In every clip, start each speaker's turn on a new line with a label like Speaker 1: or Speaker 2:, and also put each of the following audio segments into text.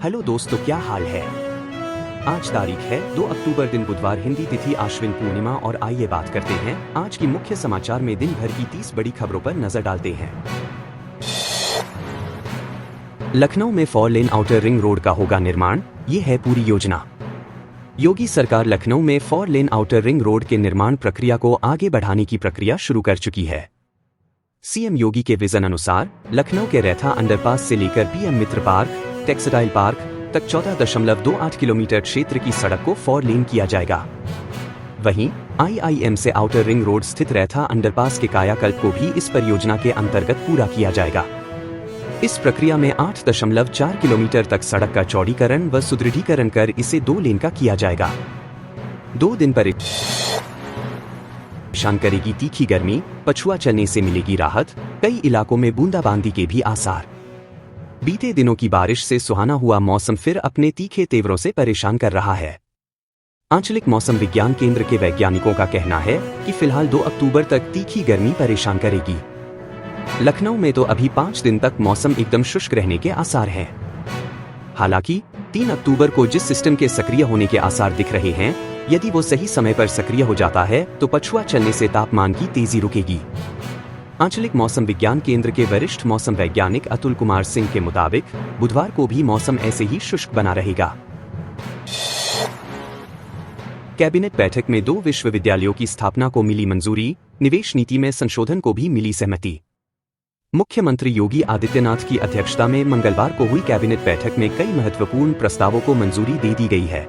Speaker 1: Hello दोस्तों, क्या हाल है। आज तारीख है 2 अक्टूबर, दिन बुधवार, हिंदी तिथि आश्विन पूर्णिमा। और आइए बात करते हैं आज की मुख्य समाचार में दिन भर की 30 बड़ी खबरों पर नजर डालते हैं। लखनऊ में 4 लेन आउटर रिंग रोड का होगा निर्माण, ये है पूरी योजना। योगी सरकार लखनऊ में 4 लेन आउटर रिंग रोड के निर्माण प्रक्रिया को आगे बढ़ाने की प्रक्रिया शुरू कर चुकी है। सीएम योगी के विजन अनुसार लखनऊ के रैथा अंडरपास से लेकर पीएम मित्र पार्क, टेक्सटाइल पार्क तक 14.28 किलोमीटर क्षेत्र की सड़क को 4 लेन किया जाएगा। वहीं आईआईएम से आउटर रिंग रोड स्थित रैथा अंडरपास के कायाकल्प को भी इस परियोजना के अंतर्गत पूरा किया जाएगा। इस प्रक्रिया में 8.4 किलोमीटर तक सड़क का चौड़ीकरण व सुदृढ़ीकरण कर इसे 2 लेन का किया जाएगा। 2 दिन परेशान करेगी तीखी गर्मी, पछुआ चलने से मिलेगी राहत, कई इलाकों में बूंदाबांदी के भी आसार। बीते दिनों की बारिश से सुहाना हुआ मौसम फिर अपने तीखे तेवरों से परेशान कर रहा है। आंचलिक मौसम विज्ञान केंद्र के वैज्ञानिकों का कहना है कि फिलहाल 2 अक्टूबर तक तीखी गर्मी परेशान करेगी। लखनऊ में तो अभी 5 दिन तक मौसम एकदम शुष्क रहने के आसार हैं। हालांकि 3 अक्टूबर को जिस सिस्टम के सक्रिय होने के आसार दिख रहे हैं, यदि वो सही समय पर सक्रिय हो जाता है तो पछुआ चलने से तापमान की तेजी रुकेगी। आंचलिक मौसम विज्ञान केंद्र के वरिष्ठ मौसम वैज्ञानिक अतुल कुमार सिंह के मुताबिक बुधवार को भी मौसम ऐसे ही शुष्क बना रहेगा। कैबिनेट बैठक में 2 विश्वविद्यालयों की स्थापना को मिली मंजूरी, निवेश नीति में संशोधन को भी मिली सहमति। मुख्यमंत्री योगी आदित्यनाथ की अध्यक्षता में मंगलवार को हुई कैबिनेट बैठक में कई महत्वपूर्ण प्रस्तावों को मंजूरी दे दी गई है।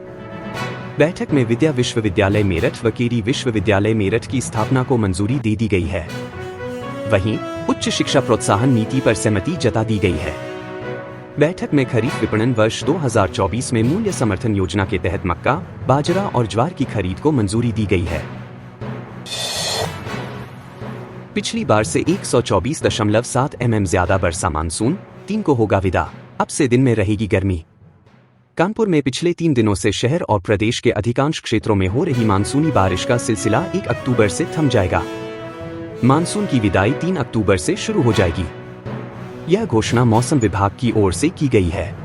Speaker 1: बैठक में विद्या विश्वविद्यालय मेरठ व केरी विश्वविद्यालय मेरठ की स्थापना को मंजूरी दे दी गई है। वहीं उच्च शिक्षा प्रोत्साहन नीति पर सहमति जता दी गई है। बैठक में खरीफ विपणन वर्ष 2024 में मूल्य समर्थन योजना के तहत मक्का, बाजरा और ज्वार की खरीद को मंजूरी दी गई है। पिछली बार से 124.7 mm ज्यादा बरसा मानसून, 3 को होगा विदा, अब से दिन में रहेगी गर्मी। कानपुर में पिछले 3 दिनों से शहर और प्रदेश के अधिकांश क्षेत्रों में हो रही मानसूनी बारिश का सिलसिला 1 अक्टूबर से थम जाएगा। मानसून की विदाई 3 अक्टूबर से शुरू हो जाएगी। यह घोषणा मौसम विभाग की ओर से की गई है।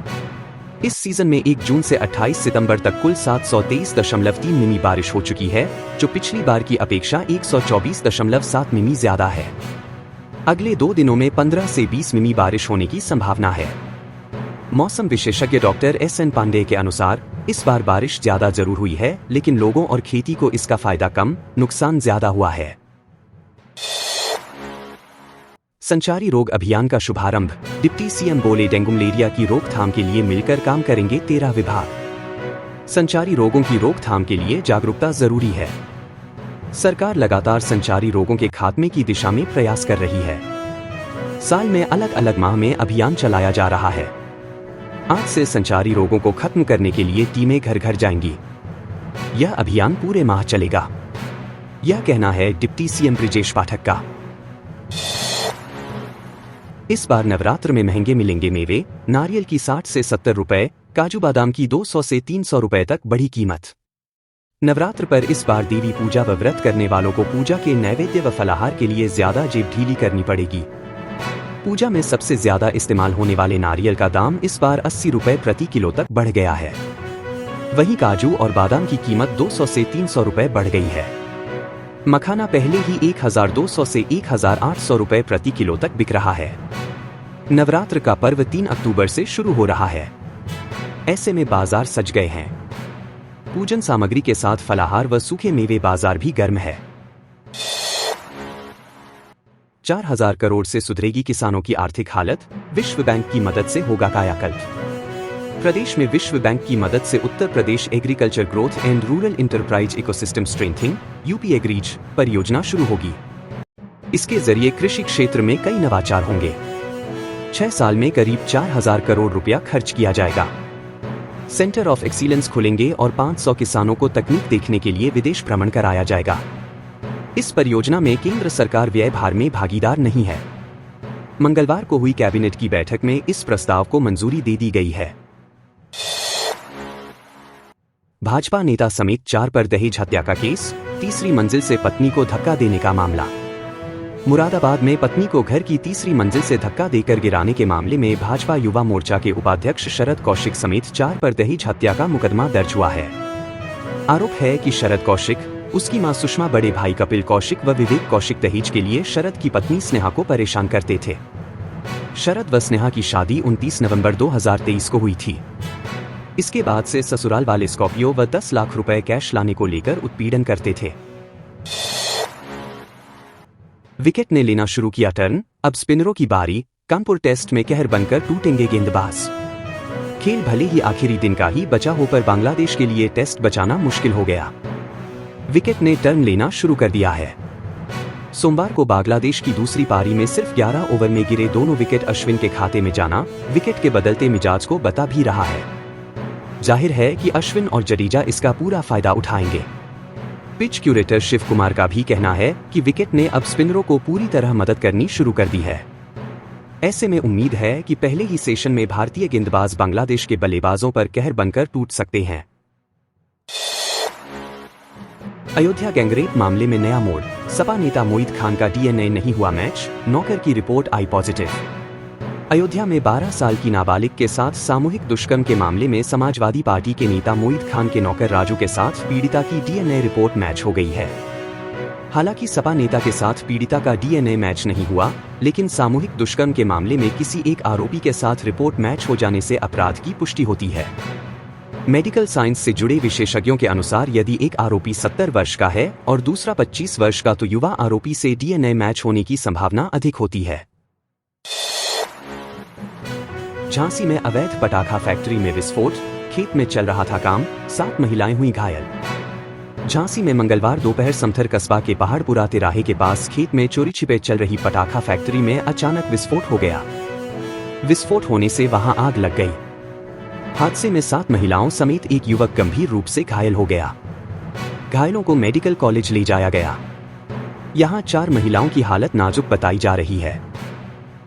Speaker 1: इस सीजन में 1 जून से 28 सितंबर तक कुल 723.3 मिमी बारिश हो चुकी है, जो पिछली बार की अपेक्षा 124.7 मिमी ज्यादा है। अगले 2 दिनों में 15 से 20 मिमी बारिश होने की संभावना है। मौसम विशेषज्ञ डॉक्टर SN पांडे के अनुसार इस बार बारिश ज्यादा जरूर हुई है, लेकिन लोगों और खेती को इसका फायदा कम, नुकसान ज्यादा हुआ है। संचारी रोग अभियान का शुभारंभ, डिप्टी सीएम बोले डेंगू मलेरिया की रोकथाम के लिए मिलकर काम करेंगे 13 विभाग। संचारी रोगों की रोकथाम के लिए जागरूकता जरूरी है। सरकार लगातार संचारी रोगों के खात्मे की दिशा में प्रयास कर रही है। साल में अलग अलग माह में अभियान चलाया जा रहा है। आज से संचारी रोगों को खत्म करने के लिए टीमें घर घर जाएंगी। यह अभियान पूरे माह चलेगा, यह कहना है डिप्टी सीएम ब्रिजेश पाठक का। इस बार नवरात्र में महंगे मिलेंगे मेवे, नारियल की 60 से 70 रुपए, काजू बादाम की 200 से 300 रुपए तक बढ़ी कीमत। नवरात्र पर इस बार देवी पूजा व व्रत करने वालों को पूजा के नैवेद्य व फलाहार के लिए ज्यादा जेब ढीली करनी पड़ेगी। पूजा में सबसे ज्यादा इस्तेमाल होने वाले नारियल का दाम इस बार 80 रुपए प्रति किलो तक बढ़ गया है। वहीं काजू और बादाम की कीमत 200 से 300 रुपए बढ़ गई है। मखाना पहले ही 1200 से 1800 रुपए प्रति किलो तक बिक रहा है। नवरात्र का पर्व 3 अक्टूबर से शुरू हो रहा है। ऐसे में बाजार सज गए हैं। पूजन सामग्री के साथ फलाहार व सूखे मेवे बाजार भी गर्म है। 4000 करोड़ से सुधरेगी किसानों की आर्थिक हालत, विश्व बैंक की मदद से होगा कायाकल्प। प्रदेश में विश्व बैंक की मदद से Uttar Pradesh agriculture growth and rural enterprise ecosystem strengthening (UP agrees) परियोजना शुरू होगी। इसके जरिए कृषि क्षेत्र में कई नवाचार होंगे। 6 साल में करीब 4000 करोड़ रुपया खर्च किया जाएगा। सेंटर ऑफ एक्सीलेंस खुलेंगे और 500 किसानों को तकनीक देखने के लिए विदेश भ्रमण कराया जाएगा। इस परियोजना में केंद्र सरकार व्यय भार में भागीदार नहीं है। मंगलवार को हुई कैबिनेट की बैठक में इस प्रस्ताव को मंजूरी दे दी गई है। भाजपा नेता समेत 4 पर दहेज हत्या का केस, तीसरी मंजिल से पत्नी को धक्का देने का मामला। मुरादाबाद में पत्नी को घर की तीसरी मंजिल से धक्का देकर गिराने के मामले में भाजपा युवा मोर्चा के उपाध्यक्ष शरद कौशिक समेत 4 पर दहेज हत्या का मुकदमा दर्ज हुआ है। आरोप है कि शरद कौशिक, उसकी मां सुषमा, बड़े भाई कपिल कौशिक व विवेक कौशिक दहेज के लिए शरद की पत्नी स्नेहा को परेशान करते थे। शरद व स्नेहा की शादी 29 नवंबर 2023 को हुई थी। इसके बाद से ससुराल वाले स्कॉर्पियो व 10 लाख रुपए कैश लाने को लेकर उत्पीड़न करते थे। विकेट ने लेना शुरू किया टर्न, अब स्पिनरों की बारी। कानपुर टेस्ट में कहर बनकर टूटेंगे गेंदबाज। खेल भले ही आखिरी दिन का ही बचा हो, पर बांग्लादेश के लिए टेस्ट बचाना मुश्किल हो गया। विकेट ने टर्न लेना शुरू कर दिया है। सोमवार को बांग्लादेश की दूसरी पारी में सिर्फ 11 ओवर में गिरे दोनों विकेट अश्विन के खाते में जाना विकेट के बदलते मिजाज को बता भी रहा है। जाहिर है कि अश्विन और जडेजा इसका पूरा फायदा उठाएंगे। पिच क्यूरेटर शिव कुमार का भी कहना है कि विकेट ने अब स्पिनरों को पूरी तरह मदद करनी शुरू कर दी है। ऐसे में उम्मीद है कि पहले ही सेशन में भारतीय गेंदबाज बांग्लादेश के बल्लेबाजों पर कहर बनकर टूट सकते हैं। अयोध्या गैंगरेप मामले में नया मोड़, सपा नेता मोईद खान का डीएनए नहीं हुआ मैच, नौकर की रिपोर्ट आई पॉजिटिव। अयोध्या में 12 साल की नाबालिग के साथ सामूहिक दुष्कर्म के मामले में समाजवादी पार्टी के नेता मोईद खान के नौकर राजू के साथ पीड़िता की डीएनए रिपोर्ट मैच हो गई है। हालांकि सपा नेता के साथ पीड़िता का डीएनए मैच नहीं हुआ, लेकिन सामूहिक दुष्कर्म के मामले में किसी एक आरोपी के साथ रिपोर्ट मैच हो जाने से अपराध की पुष्टि होती है। मेडिकल साइंस से जुड़े विशेषज्ञों के अनुसार यदि एक आरोपी 70 वर्ष का है और दूसरा 25 वर्ष का, तो युवा आरोपी से डीएनए मैच होने की संभावना अधिक होती है। झांसी में अवैध पटाखा फैक्ट्री में विस्फोट, खेत में चल रहा था काम, 7 महिलाएं हुई घायल। झांसी में मंगलवार दोपहर समथर कस्बा के पहाड़पुरा तिराहे के पास खेत में चोरी छिपे चल रही पटाखा फैक्ट्री में अचानक विस्फोट हो गया। विस्फोट होने से वहां आग लग गई। हादसे में 7 महिलाओं समेत एक युवक गंभीर रूप से घायल हो गया। घायलों को मेडिकल कॉलेज ले जाया गया। यहां 4 महिलाओं की हालत नाजुक बताई जा रही है।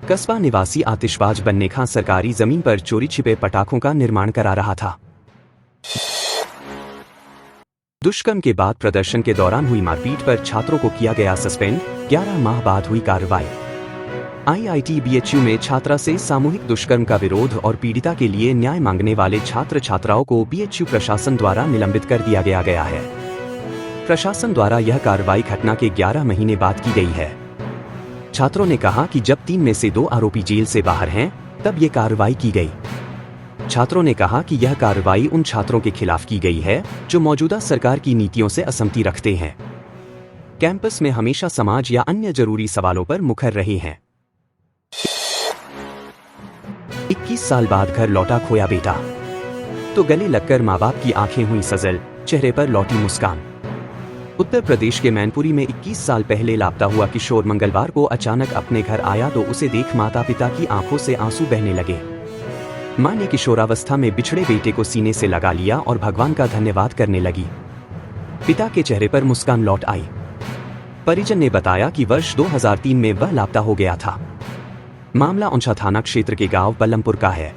Speaker 1: कस्बा निवासी आतिशबाज बन्ने खां सरकारी जमीन पर चोरी छिपे पटाखों का निर्माण करा रहा था। दुष्कर्म के बाद प्रदर्शन के दौरान हुई मारपीट पर छात्रों को किया गया सस्पेंड, 11 माह बाद हुई कार्रवाई। आईआईटी बीएचयू में छात्रा से सामूहिक दुष्कर्म का विरोध और पीड़िता के लिए न्याय मांगने वाले छात्र छात्राओं को बीएचयू प्रशासन द्वारा निलंबित कर दिया गया है। प्रशासन द्वारा यह कार्रवाई घटना के 11 महीने बाद की गई है। छात्रों ने कहा कि जब 3 में से 2 आरोपी जेल से बाहर हैं, तब ये कार्रवाई की गई। छात्रों ने कहा कि यह कार्रवाई उन छात्रों के खिलाफ की गई है जो मौजूदा सरकार की नीतियों से असहमति रखते हैं, कैंपस में हमेशा समाज या अन्य जरूरी सवालों पर मुखर रहे हैं। 21 साल बाद घर लौटा खोया बेटा, तो गले लगकर माँ बाप की आंखें हुई सजल, चेहरे पर लौटी मुस्कान। उत्तर प्रदेश के मैनपुरी में 21 साल पहले लापता हुआ किशोर मंगलवार को अचानक अपने घर आया तो उसे देख माता पिता की आंखों से आंसू बहने लगे। मां ने किशोरावस्था में बिछड़े बेटे को सीने से लगा लिया और भगवान का धन्यवाद करने लगी। पिता के चेहरे पर मुस्कान लौट आई। परिजन ने बताया कि वर्ष 2003 में वह लापता हो गया था। मामला औंछा थाना क्षेत्र के गांव बल्लमपुर का है।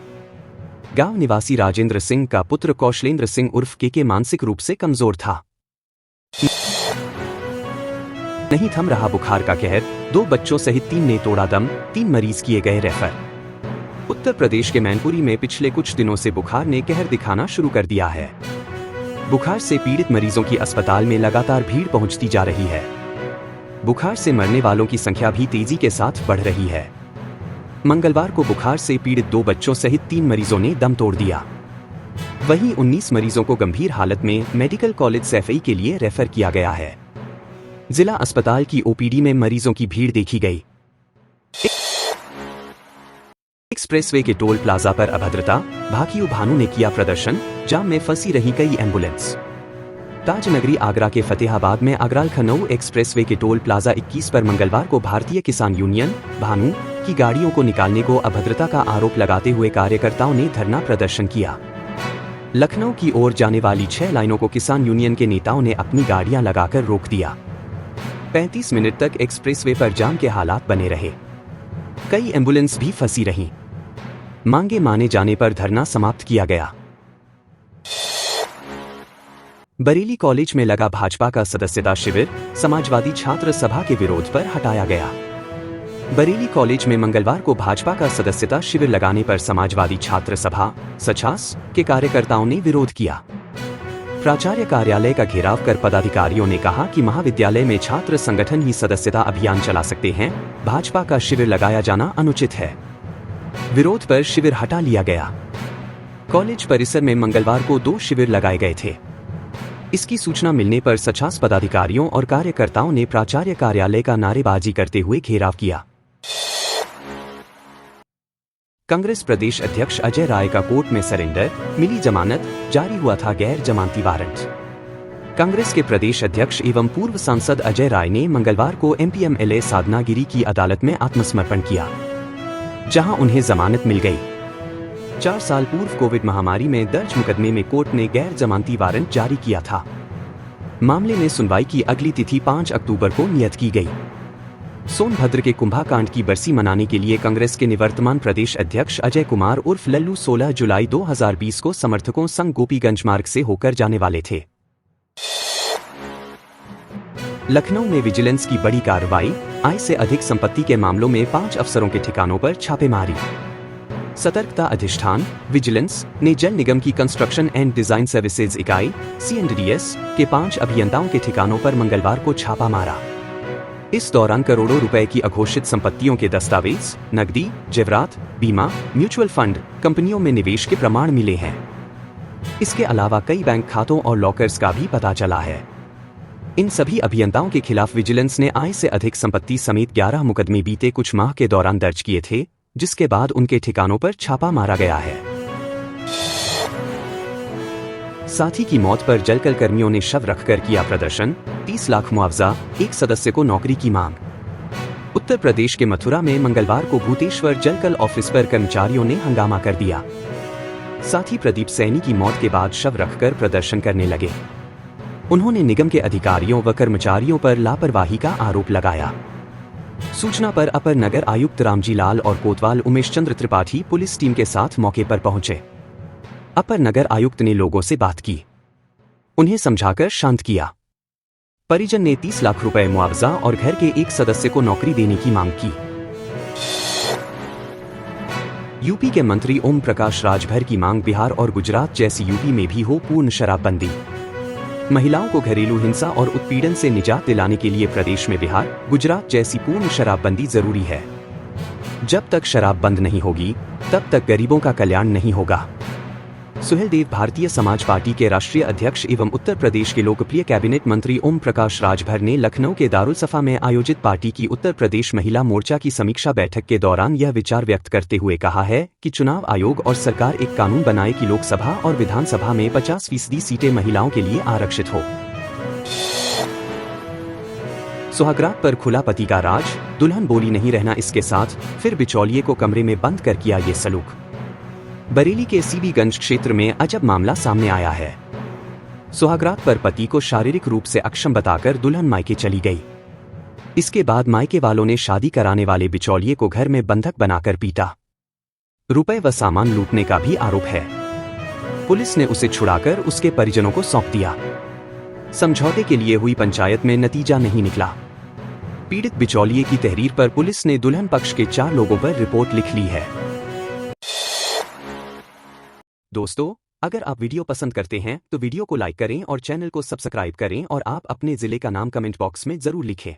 Speaker 1: गांव निवासी राजेंद्र सिंह का पुत्र कौशलेंद्र सिंह उर्फ के मानसिक रूप से कमजोर था। नहीं थम रहा बुखार का कहर, 2 बच्चों सहित 3 ने तोड़ा दम, 3 मरीज किए गए रेफर। उत्तर प्रदेश के मैनपुरी में पिछले कुछ दिनों से बुखार ने कहर दिखाना शुरू कर दिया है। बुखार से पीड़ित मरीजों की अस्पताल में लगातार भीड़ पहुंचती जा रही है। बुखार से मरने वालों की संख्या भी तेजी के साथ बढ़ रही है। मंगलवार को बुखार से पीड़ित 2 बच्चों सहित 3 मरीजों ने दम तोड़ दिया। वहीं 19 मरीजों को गंभीर हालत में मेडिकल कॉलेज सैफई के लिए रेफर किया गया है। जिला अस्पताल की ओपीडी में मरीजों की भीड़ देखी गई। एक्सप्रेसवे के टोल प्लाजा पर अभद्रता, भाकियू भानु ने किया प्रदर्शन, जाम में फंसी रही कई एम्बुलेंस। ताजनगरी आगरा के फतेहाबाद में आगरा लखनऊ एक्सप्रेसवे के टोल प्लाजा 21 पर मंगलवार को भारतीय किसान यूनियन भानु की गाड़ियों को निकालने को अभद्रता का आरोप लगाते हुए कार्यकर्ताओं ने धरना प्रदर्शन किया। लखनऊ की ओर जाने वाली 6 लाइनों को किसान यूनियन के नेताओं ने अपनी गाड़ियां लगाकर रोक दिया। 35 मिनट तक एक्सप्रेसवे पर जाम के हालात बने रहे। कई एम्बुलेंस भी फंसी रहीं। मांगे माने जाने पर धरना समाप्त किया गया। बरेली कॉलेज में लगा भाजपा का सदस्यता शिविर, समाजवादी छात्र सभा के विरोध पर हटाया गया। बरेली कॉलेज में मंगलवार को भाजपा का सदस्यता शिविर लगाने पर समाजवादी छात्र सभा सछास के कार्यकर्ताओं ने विरोध किया। प्राचार्य कार्यालय का घेराव कर पदाधिकारियों ने कहा कि महाविद्यालय में छात्र संगठन ही सदस्यता अभियान चला सकते हैं, भाजपा का शिविर लगाया जाना अनुचित है। विरोध पर शिविर हटा लिया गया। कॉलेज परिसर में मंगलवार को 2 शिविर लगाए गए थे। इसकी सूचना मिलने पर सछास पदाधिकारियों और कार्यकर्ताओं ने प्राचार्य कार्यालय का नारेबाजी करते हुए घेराव किया। कांग्रेस प्रदेश अध्यक्ष अजय राय का कोर्ट में सरेंडर, मिली जमानत, जारी हुआ था गैर जमानती वारंट। कांग्रेस के प्रदेश अध्यक्ष एवं पूर्व सांसद अजय राय ने मंगलवार को एमपीएमएलए साधना गिरी की अदालत में आत्मसमर्पण किया, जहां उन्हें जमानत मिल गई। 4 साल पूर्व कोविड महामारी में दर्ज मुकदमे में कोर्ट ने गैर जमानती वारंट जारी किया था। मामले में सुनवाई की अगली तिथि 5 अक्टूबर को नियत की गई। सोनभद्र के कुंभाकांड की बरसी मनाने के लिए कांग्रेस के निवर्तमान प्रदेश अध्यक्ष अजय कुमार उर्फ लल्लू 16 जुलाई 2020 को समर्थकों संग गोपीगंज मार्ग से होकर जाने वाले थे। लखनऊ में विजिलेंस की बड़ी कार्रवाई, आय से अधिक संपत्ति के मामलों में 5 अफसरों के ठिकानों पर छापेमारी। सतर्कता अधिष्ठान विजिलेंस ने जल निगम की कंस्ट्रक्शन एंड डिजाइन सर्विसेज इकाई CNDS के 5 अभियंताओं के ठिकानों पर मंगलवार को छापा मारा। इस दौरान करोड़ों रुपए की अघोषित संपत्तियों के दस्तावेज, नकदी, जेवरात, बीमा, म्यूचुअल फंड, कंपनियों में निवेश के प्रमाण मिले हैं। इसके अलावा कई बैंक खातों और लॉकर्स का भी पता चला है। इन सभी अभियंताओं के खिलाफ विजिलेंस ने आय से अधिक संपत्ति समेत 11 मुकदमे बीते कुछ माह के दौरान दर्ज किए थे, जिसके बाद उनके ठिकानों पर छापा मारा गया है। साथी की मौत पर जलकर कर्मियों ने शव रखकर किया प्रदर्शन, 30 लाख मुआवजा, एक सदस्य को नौकरी की मांग। उत्तर प्रदेश के मथुरा में मंगलवार को भूतेश्वर जलकल ऑफिस पर कर्मचारियों ने हंगामा कर दिया। साथी प्रदीप सैनी की मौत के बाद शव रखकर प्रदर्शन करने लगे। उन्होंने निगम के अधिकारियों व कर्मचारियों पर लापरवाही का आरोप लगाया। सूचना पर अपर नगर आयुक्त रामजी लाल और कोतवाल उमेश चंद्र त्रिपाठी पुलिस टीम के साथ मौके पर पहुंचे। अपर नगर आयुक्त ने लोगों से बात की, उन्हें समझाकर शांत किया। परिजन ने 30 लाख रुपए मुआवजा और घर के एक सदस्य को नौकरी देने की मांग की। यूपी के मंत्री ओम प्रकाश राजभर की मांग, बिहार और गुजरात जैसी यूपी में भी हो पूर्ण शराबबंदी। महिलाओं को घरेलू हिंसा और उत्पीड़न से निजात दिलाने के लिए प्रदेश में बिहार, गुजरात जैसी पूर्ण शराबबंदी जरूरी है। जब तक शराब बंद नहीं होगी, तब तक गरीबों का कल्याण नहीं होगा। सुहेलदेव भारतीय समाज पार्टी के राष्ट्रीय अध्यक्ष एवं उत्तर प्रदेश के लोकप्रिय कैबिनेट मंत्री ओम प्रकाश राजभर ने लखनऊ के दारुल सफा में आयोजित पार्टी की उत्तर प्रदेश महिला मोर्चा की समीक्षा बैठक के दौरान यह विचार व्यक्त करते हुए कहा है कि चुनाव आयोग और सरकार एक कानून बनाए कि लोकसभा और विधानसभा में 50% सीटें महिलाओं के लिए आरक्षित हो। सुहागरात पर खुला पति का राज, दुल्हन बोली नहीं रहना इसके साथ, फिर बिचौलिए को कमरे में बंद कर किया ये सलूक। बरेली के सीबीगंज क्षेत्र में अजब मामला सामने आया है। सुहागरात पर पति को शारीरिक रूप से अक्षम बताकर दुल्हन मायके चली गई। इसके बाद मायके वालों ने शादी कराने वाले बिचौलिए को घर में बंधक बनाकर पीटा। रुपए व सामान लूटने का भी आरोप है। पुलिस ने उसे छुड़ाकर उसके परिजनों को सौंप दिया। समझौते के लिए हुई पंचायत में नतीजा नहीं निकला। पीड़ित बिचौलिए की तहरीर पर पुलिस ने दुल्हन पक्ष के 4 लोगों पर रिपोर्ट लिख ली है। दोस्तों, अगर आप वीडियो पसंद करते हैं तो वीडियो को लाइक करें और चैनल को सब्सक्राइब करें और आप अपने जिले का नाम कमेंट बॉक्स में जरूर लिखें।